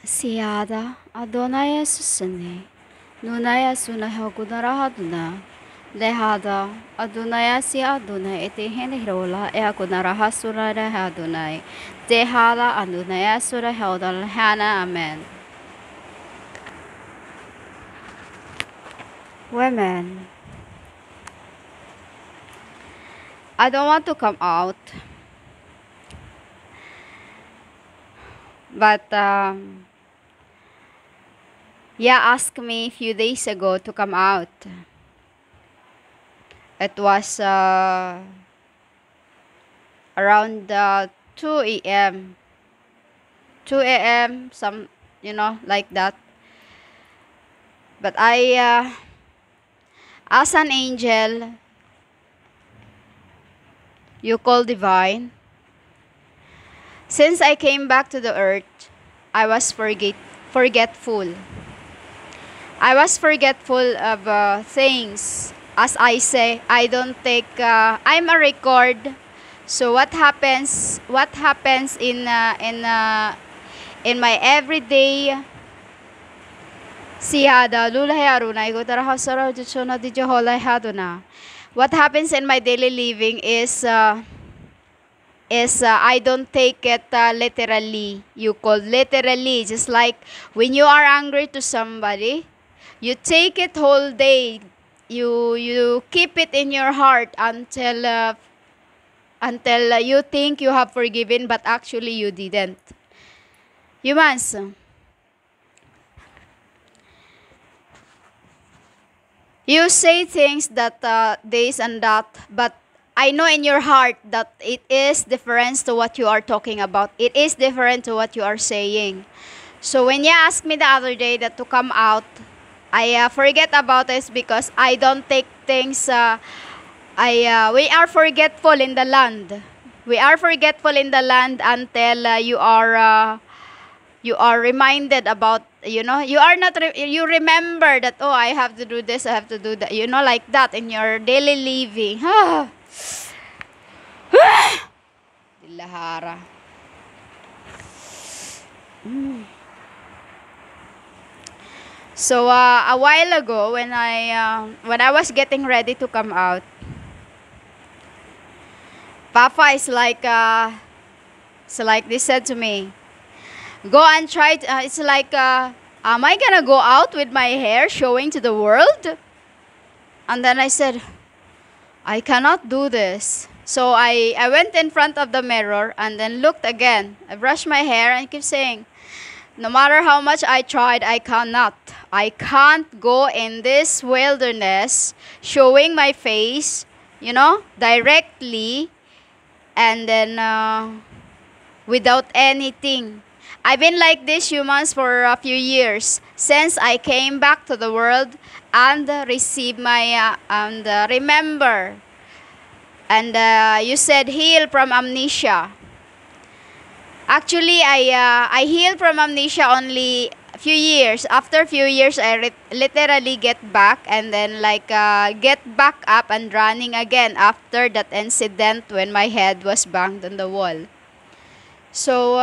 Siada Adonai Susani Nunaya Sunahagudara Haduna Lehada Adonai Si Adonai Etihen Hirola Eagunaraha Surada Hadunai Dehala Adonai Sura Hadal Hana Amen. Women, I don't want to come out, but asked me a few days ago to come out. It was around 2 a.m. 2 a.m. some like that. But I as an angel you call divine, since I came back to the earth, I was forgetful. I was forgetful of things. As I say, I don't take. I'm a record. So what happens? What happens in my everyday? What happens in my daily living is I don't take it literally. You call literally, just like when you are angry to somebody, you take it whole day. You keep it in your heart until you think you have forgiven, but actually you didn't. Humans, you say things that this and that, but I know in your heart that it is different to what you are talking about. It is different to what you are saying. So when you asked me the other day that to come out, I forget about this because I don't take things. We are forgetful in the land. We are forgetful in the land until you are reminded about, you are not you remember that, oh, I have to do this, I have to do that, like that in your daily living. Dilahara. So a while ago when I was getting ready to come out, Papa is like they said to me, go and try it. It's like, am I gonna go out with my hair showing to the world? And then I said, I cannot do this. So I went in front of the mirror and then looked again. I brushed my hair and keep saying, no matter how much I tried, I cannot. I can't go in this wilderness showing my face, directly, and then without anything. I've been like this, humans, for a few years since I came back to the world and received my and remember. And you said heal from amnesia. Actually, I healed from amnesia only a few years. After a few years, I literally get back and then get back up and running again after that incident when my head was banged on the wall. So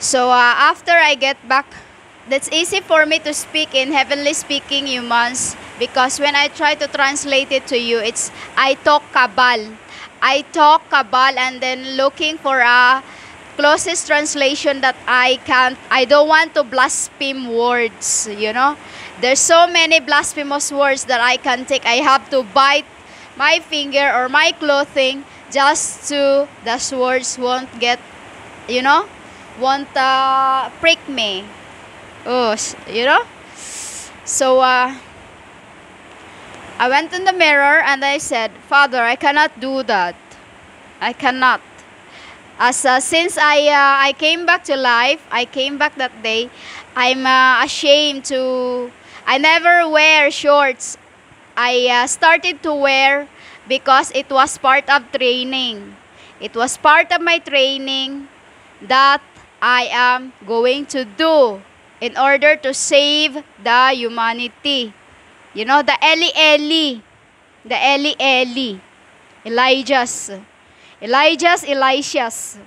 So after I get back, that's easy for me to speak in heavenly speaking, humans, because when I try to translate it to you, it's I talk Kabal. I talk Kabal and then looking for a closest translation that I don't want to blaspheme words, There's so many blasphemous words that I can take. I have to bite my finger or my clothing just to those words won't get, won't prick me. Oh, So I went in the mirror and I said, Father, I cannot do that. I cannot. Since I came back to life, I came back that day, I'm ashamed to. I never wear shorts. I started to wear because it was part of training. It was part of my training that I am going to do in order to save the humanity. You know, the Eli, Elijah's, Elisha's.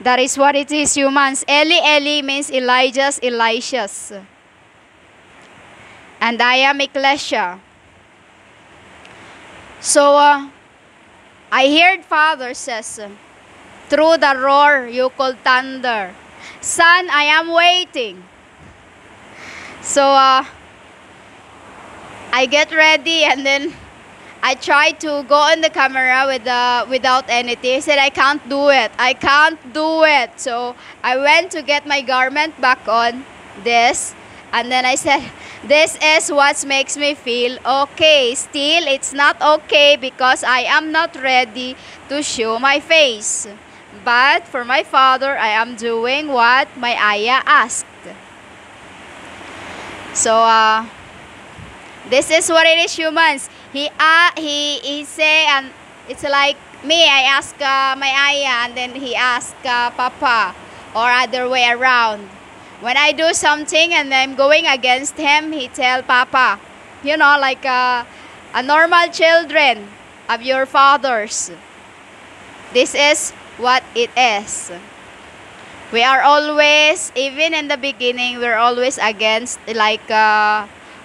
That is what it is, humans. Eli means Elisha's. And I am ecclesia. So, I heard Father says, through the roar you call thunder, Son, I am waiting. So, I get ready and then I tried to go on the camera without anything. I said, I can't do it. So I went to get my garment back on, this. And then I said, this is what makes me feel okay. Still, it's not okay because I am not ready to show my face. But for my Father, I am doing what my Aya asked. So, this is what it is, humans. He say, and it's like me. I ask my Aya, and then he ask Papa, or other way around. When I do something and I'm going against him, he tell Papa. You know, like a normal children of your fathers. This is what it is. We are always, even in the beginning, we're always against, like,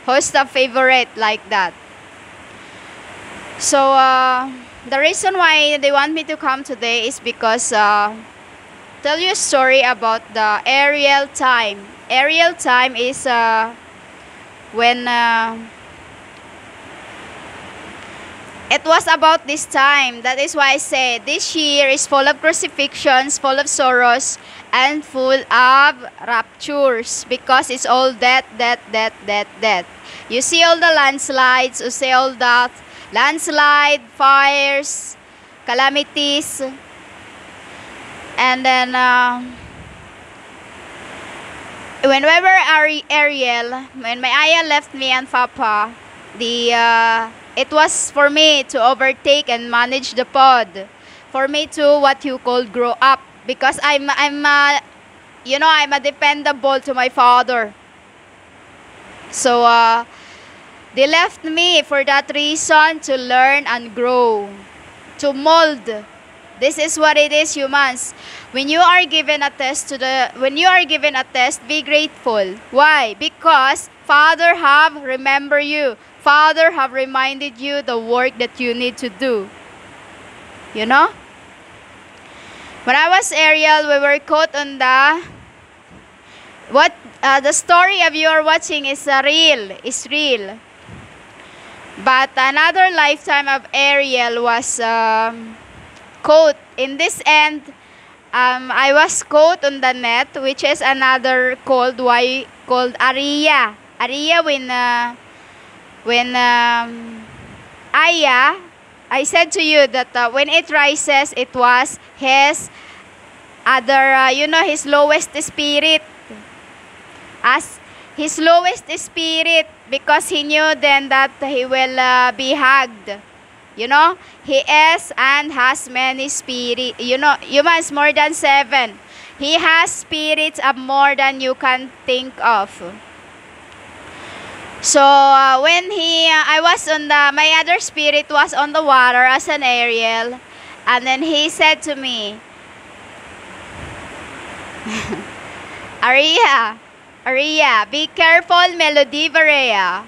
who's the favorite, like that. So, the reason why they want me to come today is because, tell you a story about the aerial time. Aerial time is when it was about this time. That is why I say this year is full of crucifixions, full of sorrows, and full of raptures, because it's all death. You see all the landslides, you see all that landslide, fires, calamities, and then whenever Ariel, when my Aya left me and Papa, it was for me to overtake and manage the pod, for me to what you call grow up, because I'm you know, I'm a dependable to my Father. So they left me for that reason, to learn and grow, to mold. This is what it is, humans. When you are given a test be grateful. Why? Because Father have remembered you. Father have reminded you the work that you need to do. You know? When I was Ariel, we were caught on the story of you are watching is real. But another lifetime of Ariel was caught. In this end, I was caught on the net, which is another called Aria. Aria when Aya, I said to you that when it rises, it was his other, his lowest spirit. As his lowest spirit, because he knew then that he will be hugged. You know, he is and has many spirits. You know, humans more than 7. He has spirits of more than you can think of. So when I was on my other spirit was on the water as an Ariel, and then he said to me, Aria, be careful, Melody Varea.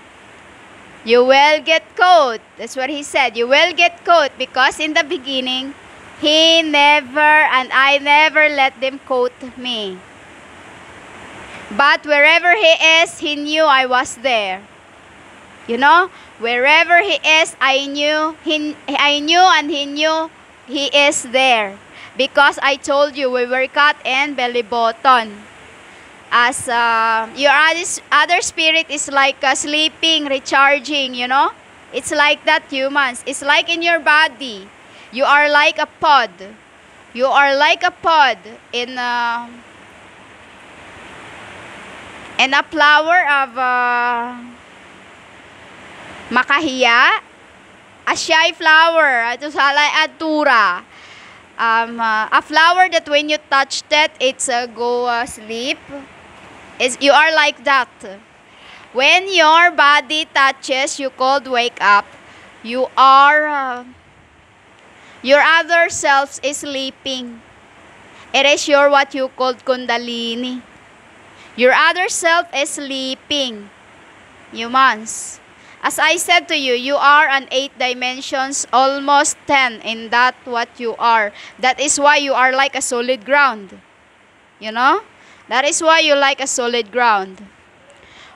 You will get caught. That's what he said. You will get caught, because in the beginning, he never and I never let them quote me. But wherever he is, he knew I was there. You know, wherever he is, I knew and he knew he is there. Because I told you we were caught in belly button. As your other spirit is like sleeping, recharging, you know. It's like that, humans. It's like in your body. You are like a pod. You are like a pod in a flower of makahiya, a shy flower, ito salay atura. A flower that when you touched it, it's go sleep. You are like that. When your body touches, you called wake up. You are, your other self is sleeping. It is your what you called kundalini. Your other self is sleeping. Humans. As I said to you, you are an 8 dimensions, almost 10 in that what you are. That is why you are like a solid ground. You know? That is why you like a solid ground.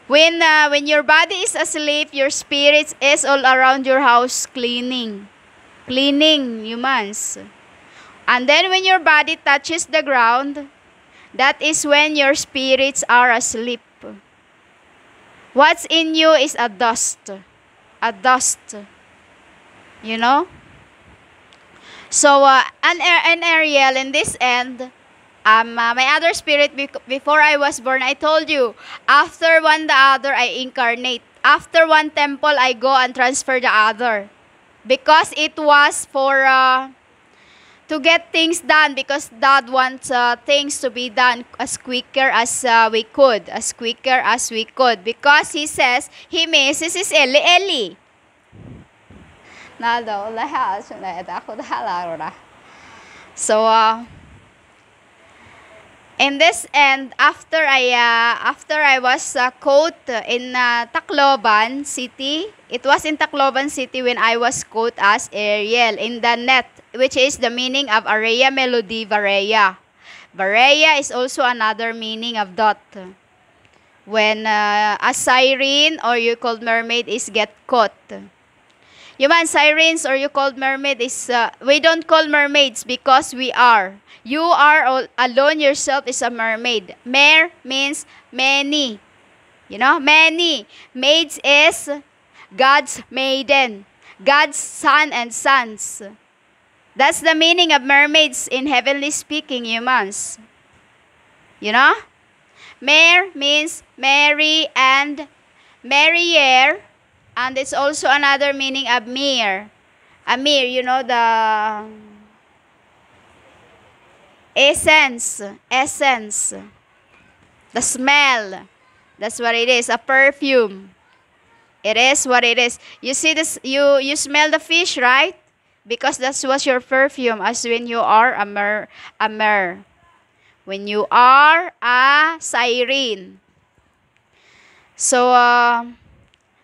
When your body is asleep, your spirit is all around your house cleaning. Cleaning, humans. And then when your body touches the ground, that is when your spirits are asleep. What's in you is a dust. A dust. You know? So, an Ariel in this end, my other spirit, before I was born, I told you, after one the other, I incarnate. After one temple, I go and transfer the other. Because it was for, to get things done, because God wants things to be done as quicker as we could. As quicker as we could. Because He says, He misses His Eli Eli. So, in this end, after I was caught in Tacloban City, it was in Tacloban City when I was caught as Ariel in the net, which is the meaning of Area Melody Vareya. Vareya is also another meaning of dot. When a siren or you called mermaid is get caught. Human sirens or you called mermaid is, we don't call mermaids because we are. You are all, alone yourself is a mermaid. Mer means many. You know, many. Maids is God's maiden. God's son and sons. That's the meaning of mermaids in heavenly speaking, humans. You know? Mer means Mary and Marier. And it's also another meaning of mir. A mir, you know, the essence. Essence. The smell. That's what it is. A perfume. It is what it is. You see this, you smell the fish, right? Because that was your perfume as when you are a mer. When you are a siren. So,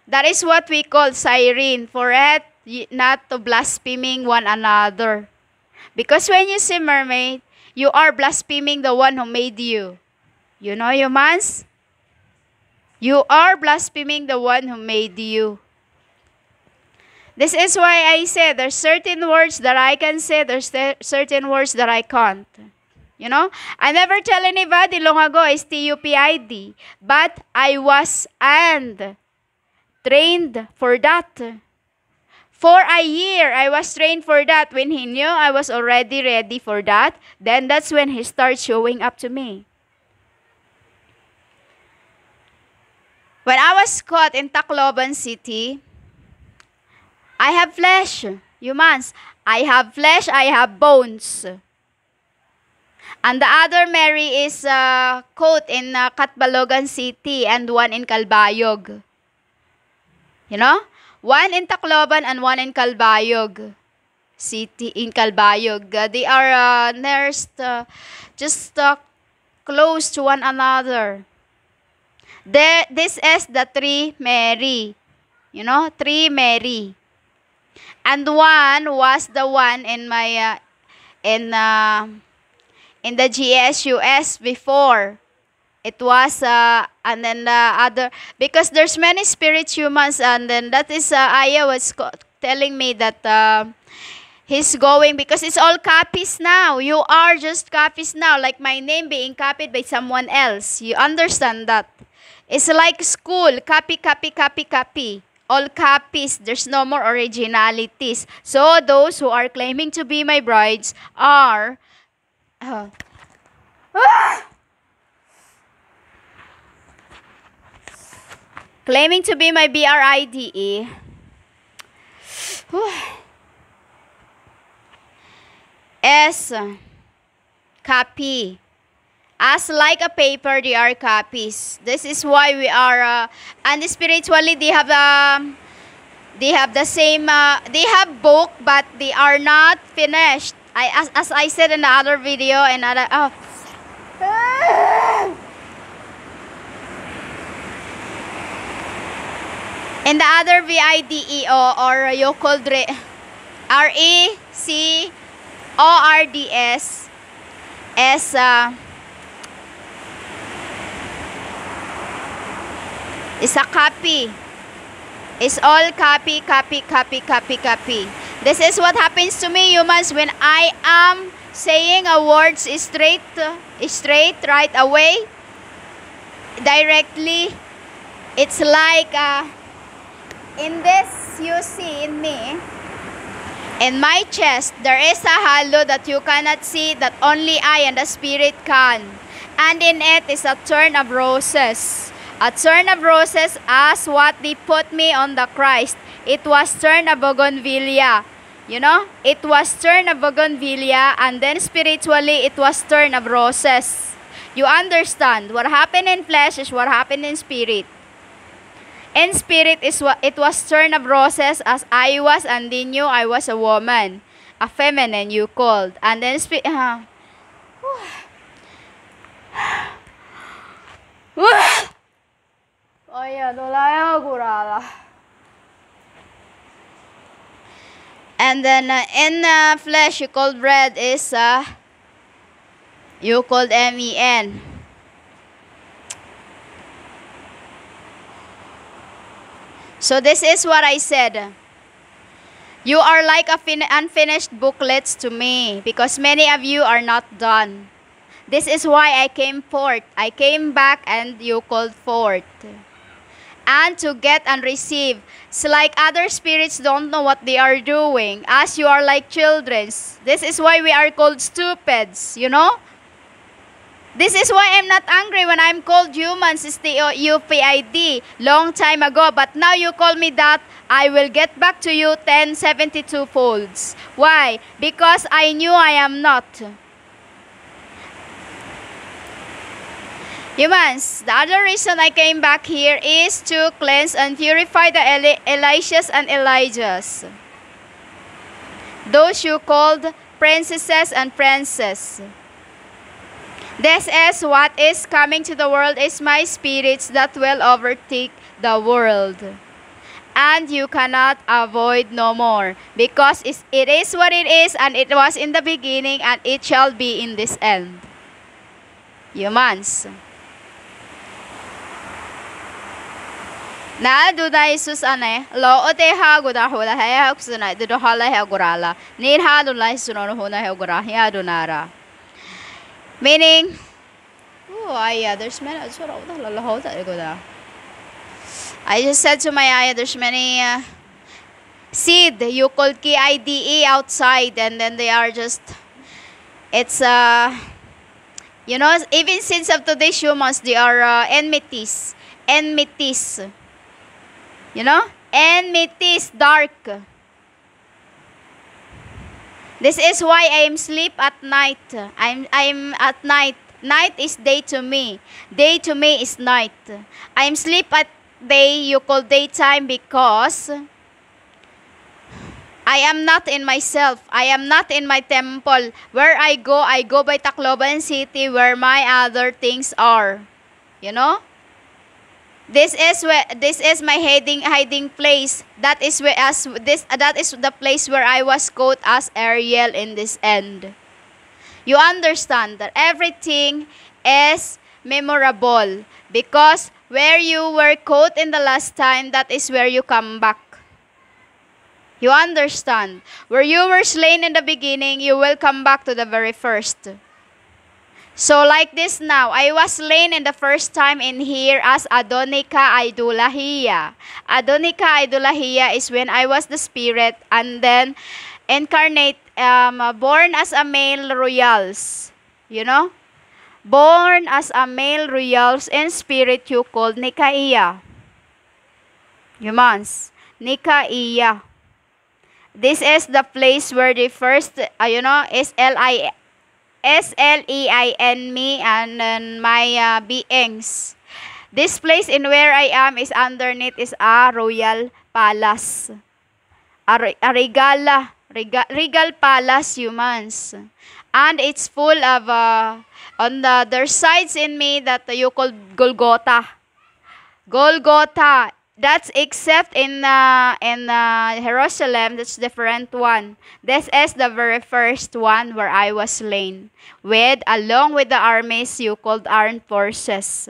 that is what we call siren, for it not to blaspheming one another. Because when you see mermaid, you are blaspheming the one who made you. You know, humans? You are blaspheming the one who made you. This is why I say there's certain words that I can say, there's certain words that I can't. You know? I never tell anybody long ago is TUPID. But I was trained for that. For a year, I was trained for that. When He knew I was already ready for that, then that's when He started showing up to me. When I was caught in Tacloban City, I have flesh, humans. I have flesh, I have bones. And the other Mary is caught in Catbalogan City and one in Calbayog. You know? One in Tacloban and one in Calbayog City, in Calbayog. They are nursed just close to one another. This is the three Mary. You know, three Mary. And one was the one in my, in the GSUS before. It was, and then the other, because there's many spirits, humans, and then that is, Aya was telling me that he's going, because it's all copies now. You are just copies now, like my name being copied by someone else. You understand that? It's like school, copy, copy, copy, copy. All copies, there's no more originalities. So those who are claiming to be my brides are... claiming to be my BRIDE is copy. As like a paper, they are copies. This is why we are, and spiritually, they have the same, they have book, but they are not finished. As I said in the other video, in the other video, or you called RECORDS, as is a copy. It's all copy. This is what happens to me, humans, when I am saying a word straight right away, directly. It's like in this, you see in me, in my chest, there is a halo that you cannot see, that only I and the Spirit can. And in it is a thorn of roses. A thorn of roses as what they put me on the Christ. It was thorn of bougainvillea. You know? It was thorn of bougainvillea, and then spiritually it was thorn of roses. You understand? What happened in flesh is what happened in spirit. In spirit is what it was thorn of roses, as I was, and they knew I was a woman. A feminine, you called. And then and then in flesh, you called bread is you called MEN. So this is what I said. You are like unfinished booklets to me, because many of you are not done. This is why I came forth. I came back and you called forth. And to get and receive. It's like other spirits don't know what they are doing, as you are like children. This is why we are called stupids, you know? This is why I'm not angry when I'm called humans. It's the UPID long time ago. But now you call me that, I will get back to you 1072 folds. Why? Because I knew I am not. Humans, the other reason I came back here is to cleanse and purify the Elishas and Elijahs. Those you called princesses and princes. This is what is coming to the world, is my spirits that will overtake the world. And you cannot avoid no more, because it is what it is, and it was in the beginning, and it shall be in this end. Humans. Na dudai sus ane lo ote ha guda hola ha kusuna do hala ha gurala nir ha do lai suno hona ha gura ya donara. Meaning, there's many. I just said to my ayah, there's many seed you call KIDE outside, and then they are just, it's you know, even since of today's humans, they are enmities, you know, enmities, dark. This is why I am sleep at night. I'm at night. Night is day to me. Day to me is night. I am sleep at day, you call daytime, because I am not in myself. I am not in my temple. Where I go by Tacloban City, where my other things are. You know? This is my hiding place. That is the place where I was caught as Ariel in this end. You understand that everything is memorable, because where you were caught in the last time, that is where you come back. You understand? Where you were slain in the beginning, you will come back to the very first. So like this now, I was slain in the first time in here as Adonika Idolahia. Adonika Idolahia is when I was the spirit, and then incarnate, born as a male royals. You know? Born as a male royals in spirit, you called Nikaiah. Humans. Nikaiah. This is the place where the first, is L-I-L. S-L-E-I-N me and then my beings. This place in where I am is underneath is a royal palace. A regal palace, humans. And it's full of, there's sides in me that you call Golgotha. Golgotha. That's except in Jerusalem, that's different one. This is the very first one where I was slain, along with the armies you called armed forces.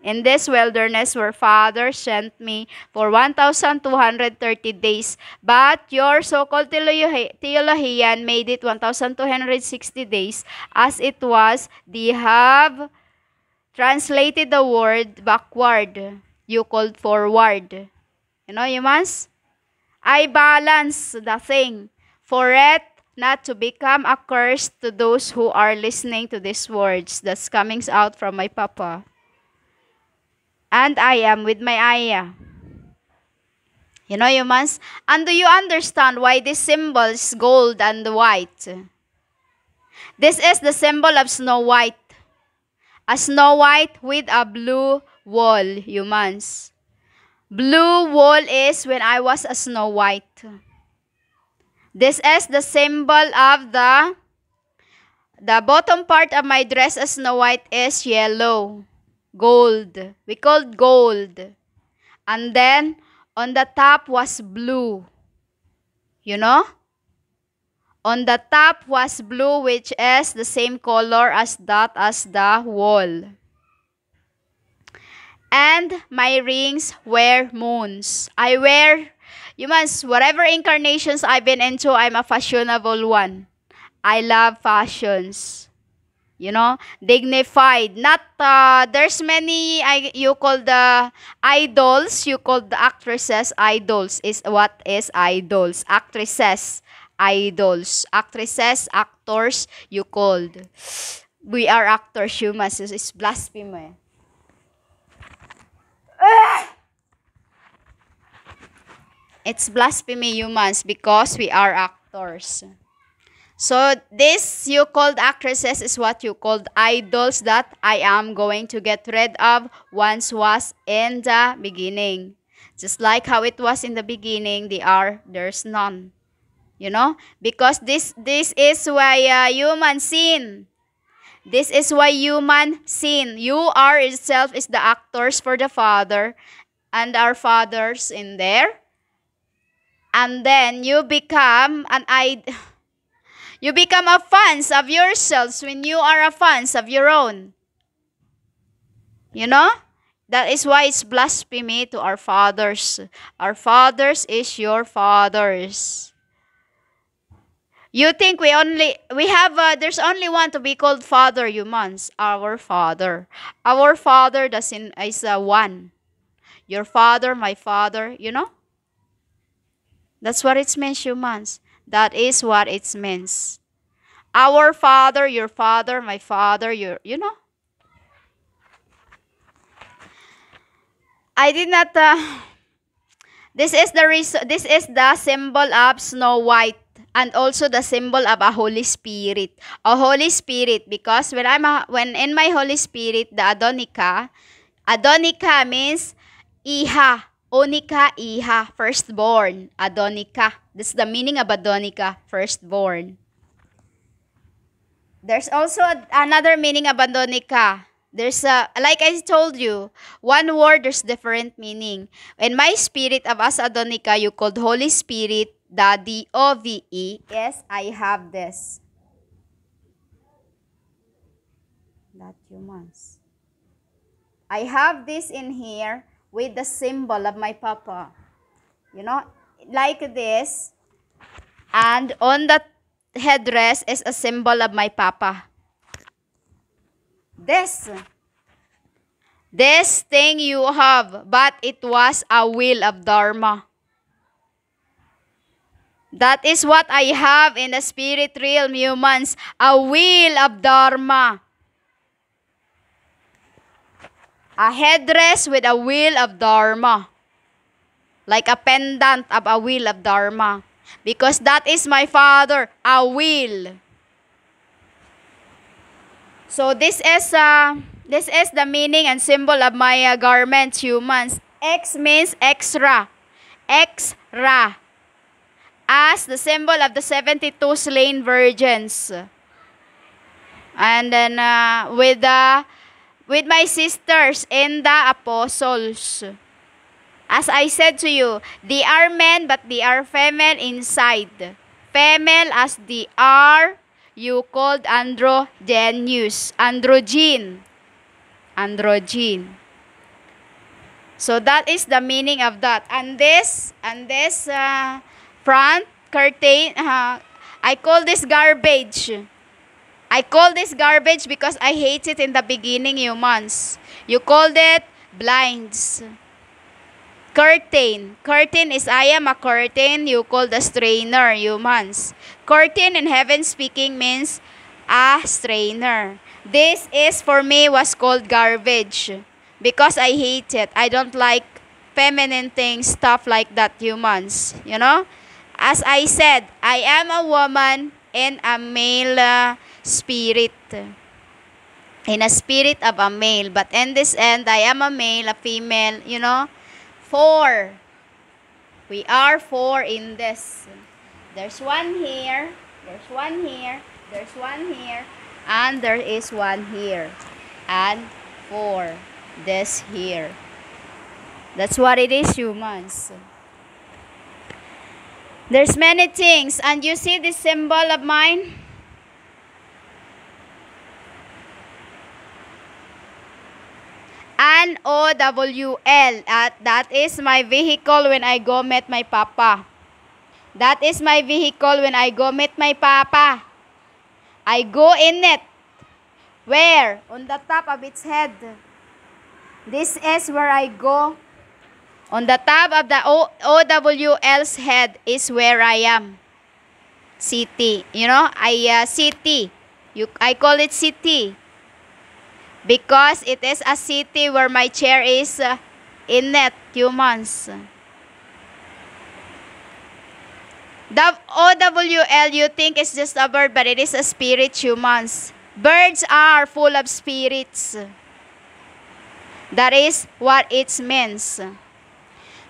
In this wilderness where Father sent me for 1,230 days, but your so-called theologian made it 1,260 days, as it was, they have translated the word backward. You called forward. You know, humans? I balance the thing for it not to become a curse to those who are listening to these words that's coming out from my Papa. And I am with my Aya. You know, humans? And do you understand why this symbol is gold and white? This is the symbol of Snow White. A Snow White with a blue wool, humans. Blue wool is when I was a Snow White. This is the symbol of the bottom part of my dress as Snow White is yellow. Gold. We called gold. And then, on the top was blue. You know? On the top was blue, which is the same color as the wall. And my rings were moons. I wear, humans, whatever incarnations I've been into, I'm a fashionable one. I love fashions. You know, dignified. Not, there's many, you call the idols, you call the actresses, idols is what is idols. Actresses, idols. Actresses, actors, you called. We are actors, humans. It's blasphemy. It's blasphemy, humans, because we are actors. So this you called actresses is what you called idols that I am going to get rid of once was in the beginning. Just like how it was in the beginning, there's none. You know? Because this is why human sin. This is why human sin. You are itself is the actors for the Father and our fathers in there. And then you become you become a fans of yourselves when you are a fans of your own. You know? That is why it's blasphemy to our fathers. Our fathers is your fathers. You think there's only one to be called father, humans. Our Father. Our Father is one. Your father, my father, you know? That's what it means, humans. That is what it means. Our Father, your father, my father, you know? I did not, this is the symbol of Snow White and also the symbol of a Holy Spirit. A Holy Spirit, because when in my Holy Spirit, the Adonica means Iha. Onika, Iha, firstborn. Adonica. That's the meaning of Adonica, firstborn. There's also another meaning of Adonica. There's like I told you, one word, there's different meaning. In my spirit of as Adonica, you called Holy Spirit, the D-O-V-E, yes, I have this. That humans. I have this in here with the symbol of my Papa. You know, like this. And on the headdress is a symbol of my Papa. This thing you have, but it was a wheel of Dharma. That is what I have in the spirit realm, humans. A wheel of Dharma. A headdress with a wheel of Dharma. Like a pendant of a wheel of Dharma. Because that is my Father, a wheel. So this is the meaning and symbol of my garments, humans. X means extra. Extra. As the symbol of the 72 slain virgins. And then with my sisters in the apostles. As I said to you, they are men but they are female inside. Female as they are, you called androgynous. Androgyne. Androgyne. So that is the meaning of that. And this front curtain, I call this garbage. I call this garbage because I hate it in the beginning, humans. You called it blinds. Curtain. Curtain is I am a curtain. You call the strainer, humans. Curtain in heaven speaking means a strainer. This is for me was called garbage because I hate it. I don't like feminine things, stuff like that, humans. You know? As I said, I am a woman in a male spirit. In a spirit of a male. But in this end, I am a male, a female, you know? 4. We are 4 in this. There's one here. There's one here. There's one here. And there is one here. And 4. This here. That's what it is, humans. There's many things. And you see this symbol of mine? An O-W-L. That is my vehicle when I go meet my papa. That is my vehicle when I go meet my papa. I go in it. Where? On the top of its head. This is where I go. On the top of the O-W-L's head is where I am. City. You know, city. I call it city. Because it is a city where my chair is in it, humans. The O-W-L you think is just a bird, but it is a spirit, humans. Birds are full of spirits. That is what it means.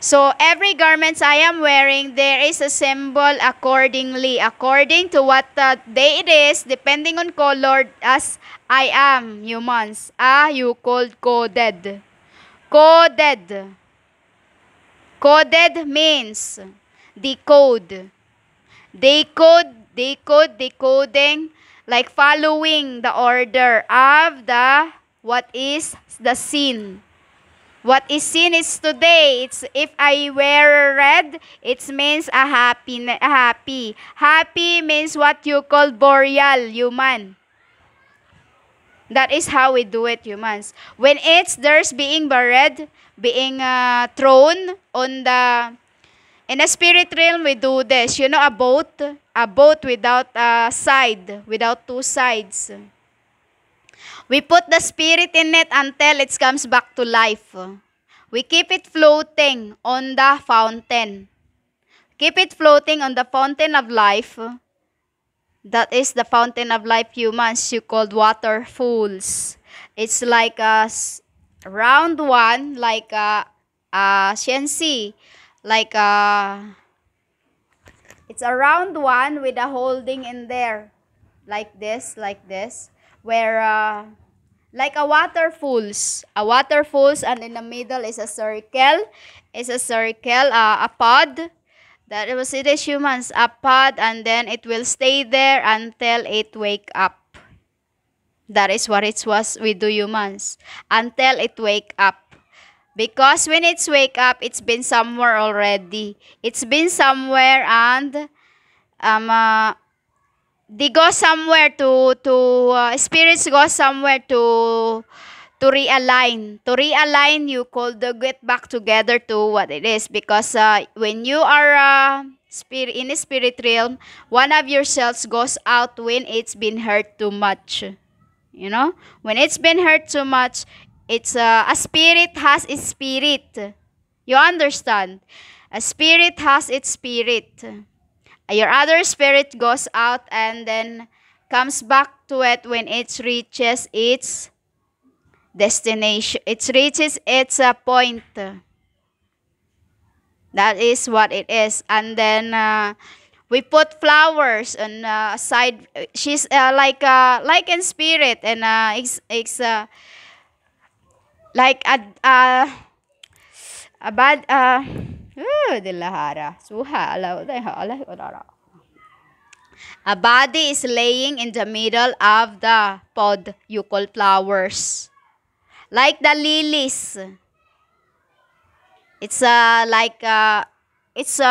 So every garments I am wearing, there is a symbol accordingly. According to what day it is, depending on color, as I am, humans. You called coded. Coded. Coded means decode. Decoding, like following the order of the, what is the scene. What is seen is today. It's if I wear red, it means a happy. Happy means what you call boreal, human. That is how we do it, humans. When there's being buried, being thrown on the, in a spirit realm, we do this. You know, a boat without a side, without two sides. We put the spirit in it until it comes back to life. We keep it floating on the fountain. Keep it floating on the fountain of life. That is the fountain of life, humans. You called waterfalls. It's like a round one, like a CNC. Like it's a round one with a holding in there. Like this. Where like a waterfalls, and in the middle is a circle. A pod. That was it is, humans, a pod, and then it will stay there until it wake up. That is what it was we do, humans, until it wake up. Because when it's wake up, it's been somewhere already. It's been somewhere, and they go somewhere to spirits go somewhere to realign. To realign, you call the get back together to what it is. Because when you are in a spirit realm, one of your cells goes out when it's been hurt too much. You know, when it's been hurt too much, it's a spirit has its spirit. You understand? A spirit has its spirit. Your other spirit goes out, and then comes back to it when it reaches its destination. It reaches its point. That is what it is. And then we put flowers on side. She's like in spirit, and it's like a bad dilahara suha ala. A body is laying in the middle of the pod you call flowers, like the lilies. It's it's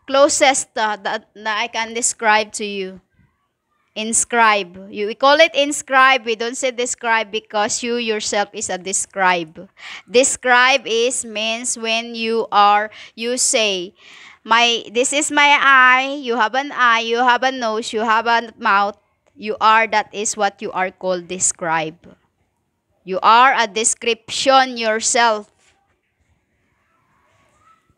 closest that I can describe to you. Inscribe. We call it inscribe. We don't say describe because you yourself is a describe. Describe is means when you say, this is my eye, you have an eye, you have a nose, you have a mouth, that is what you are called describe. You are a description yourself.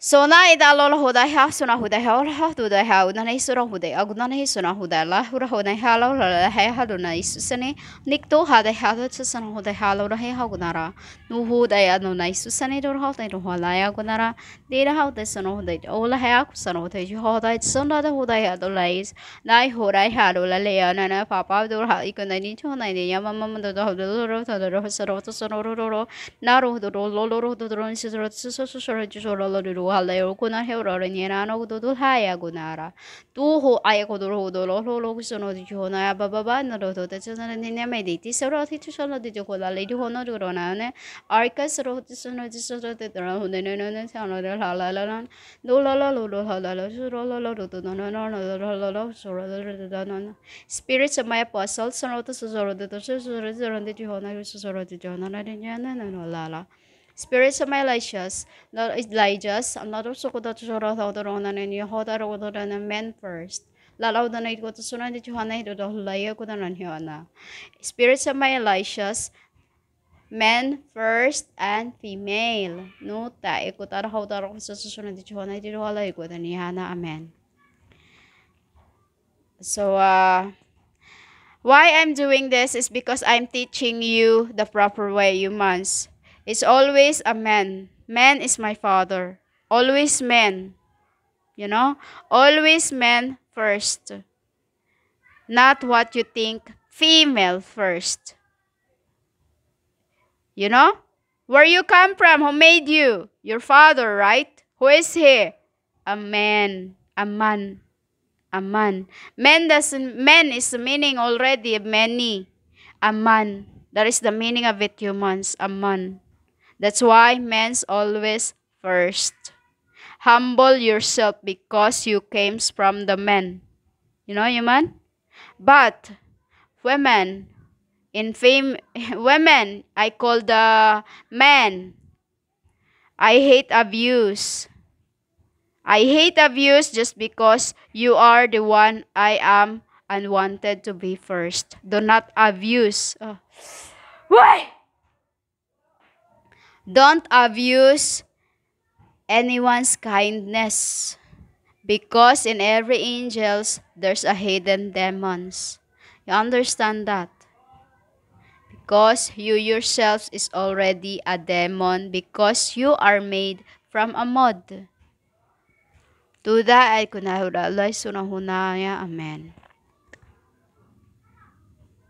So na idalol huday ha suna huday ha huday ha na isura huday aguna na isuna huday la hura huday ha la la ha do na isusane nikto haday ha do susana huday ha la ha gunara nu huday anu na isusane do ha do hala ya gunara de ha de suna huday ola ha suna huday ho da suna da huday ha do lais nai huray ha do la le na papa do ha ikona ni cho na ni ya mama do do do ro to do so to so ro na ro do lo ro do ro si so ro halay ko na hero ni na no do haya gunara tu ho ay ko do lo sono di ho na baba na do te sana ni ne me di so ro ti so lo di ko la le di ho no do na ne arcas ro ti sono di so te ho ne ne sa no la la la do lo so lo do no so no spirits of my apostles so to so di ho na so di na no la spirits of my Elijahs, I'm not also good at Sorodan and Yehoda and men first. Lalaw the night go to Sunan de Johanna to the Laya Kudan Hiona. Spirits of my Elishas, men first and female. No ta ikutar how the Sunan de Johanna to Laya Kudan Hana. Amen. So, why I'm doing this is because I'm teaching you the proper way, humans. It's always a man. Man is my father. Always men. You know? Always men first. Not what you think. Female first. You know? Where you come from? Who made you? Your father, right? Who is he? A man. A man. A man. Man is the meaning already of many. A man. That is the meaning of it, humans. A man. That's why men's always first. Humble yourself because you came from the men. You know, human? But women, women, I call the men. I hate abuse. I hate abuse just because you are the one I am unwanted to be first. Do not abuse. Why? Don't abuse anyone's kindness, because in every angels there's a hidden demons. You understand that? Because you yourselves is already a demon, because you are made from a mud. To that ay kunahura Allah sunahuna ya amen.